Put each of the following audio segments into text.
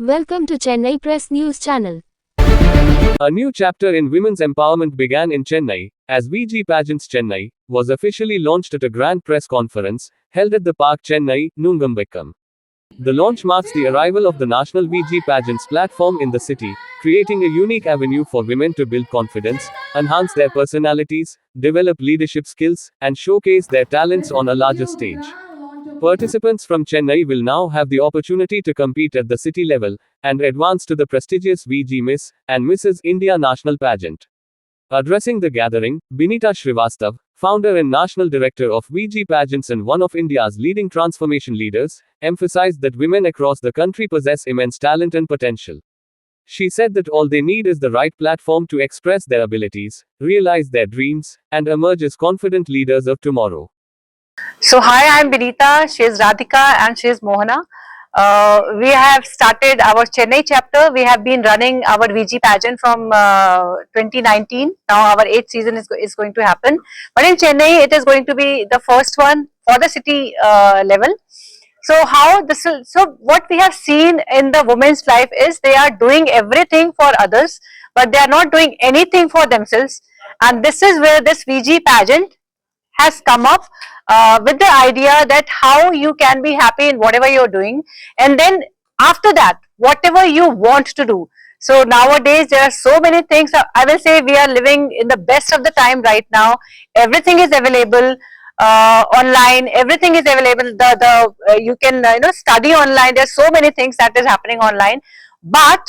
Welcome to Chennai Press News Channel. A new chapter in women's empowerment began in Chennai, as VG Pageants Chennai was officially launched at a grand press conference held at the Park Chennai, Nungambakkam. The launch marks the arrival of the national VG Pageants platform in the city, creating a unique avenue for women to build confidence, enhance their personalities, develop leadership skills, and showcase their talents on a larger stage. Participants from Chennai will now have the opportunity to compete at the city level and advance to the prestigious VG Miss and Mrs. India National Pageant. Addressing the gathering, Binita Srivastav, founder and national director of VG Pageants and one of India's leading transformation leaders, emphasized that women across the country possess immense talent and potential. She said that all they need is the right platform to express their abilities, realize their dreams, and emerge as confident leaders of tomorrow. So hi, I'm Binita, she is Radhika and she is Mohana. We have started our Chennai chapter. We have been running our VG pageant from 2019. Now our 8th season is going to happen. But in Chennai, it is going to be the first one for the city level. So what we have seen in the women's life is they are doing everything for others, but they are not doing anything for themselves. And this is where this VG pageant has come up with the idea that how you can be happy in whatever you're doing, and then after that whatever you want to do. So nowadays there are so many things. I will say we are living in the best of the time right now. Everything is available online, everything is available. You can study online. There's so many things that is happening online, but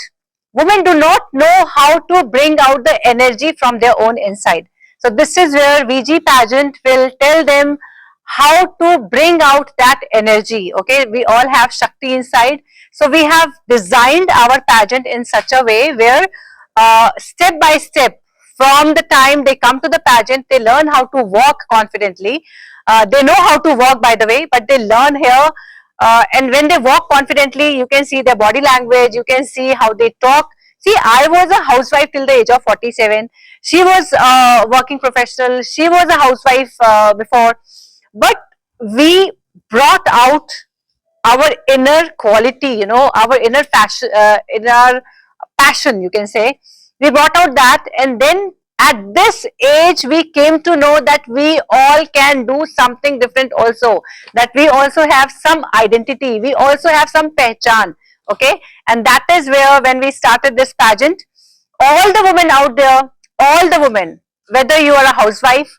women do not know how to bring out the energy from their own inside. So this is where VG pageant will tell them how to bring out that energy. Okay, we all have Shakti inside. So we have designed our pageant in such a way where step by step, from the time they come to the pageant, they learn how to walk confidently. They know how to walk, by the way, but they learn here. And when they walk confidently, you can see their body language, you can see how they talk. See, I was a housewife till the age of 47. She was a working professional. She was a housewife before. But we brought out our inner quality, our inner passion, you can say. We brought out that, and then at this age, we came to know that we all can do something different also. That we also have some identity. We also have some pehchan. Okay, and that is where when we started this pageant, all the women out there, all the women, whether you are a housewife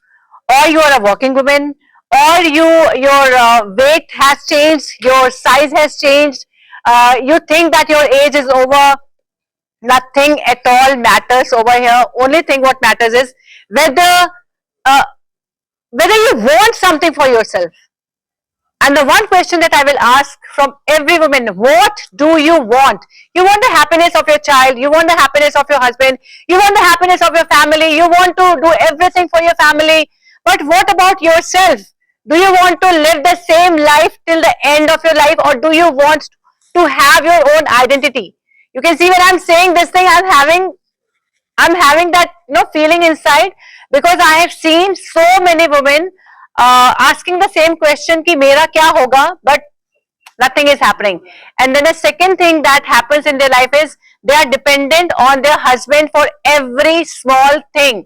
or you are a working woman, or your weight has changed, your size has changed, you think that your age is over, nothing at all matters over here. Only thing what matters is whether you want something for yourself. And the one question that I will ask from every woman, what do you want? You want the happiness of your child, you want the happiness of your husband, you want the happiness of your family, you want to do everything for your family. But what about yourself? Do you want to live the same life till the end of your life, or do you want to have your own identity? You can see when I'm saying this thing, I'm having that feeling inside, because I have seen so many women asking the same question ki mera kya hoga, but nothing is happening. And then the second thing that happens in their life is they are dependent on their husband for every small thing.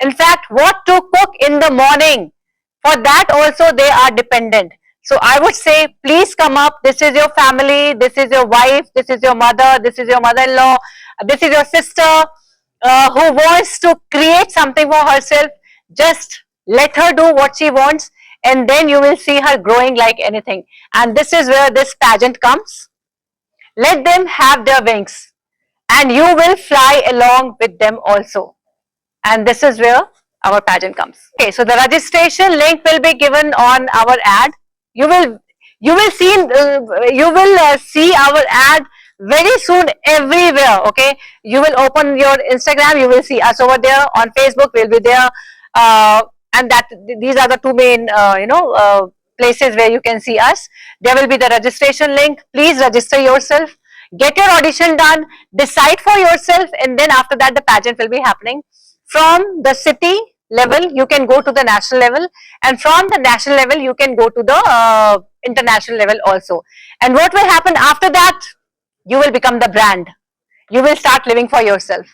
In fact, what to cook in the morning, for that also they are dependent. So I would say, please come up. This is your family, this is your wife, this is your mother, this is your mother-in-law, this is your sister who wants to create something for herself. Just let her do what she wants, and then you will see her growing like anything. And this is where this pageant comes. Let them have their wings, and you will fly along with them also. And this is where our pageant comes. Okay, so the registration link will be given on our ad. You will see our ad very soon everywhere. Okay, you will open your Instagram, you will see us over there. On Facebook, we'll be there. And these are the two main places where you can see us. There will be the registration link. Please register yourself, get your audition done, decide for yourself, and then after that the pageant will be happening. From the city level you can go to the national level, and from the national level you can go to the international level also. And what will happen after that, you will become the brand. You will start living for yourself.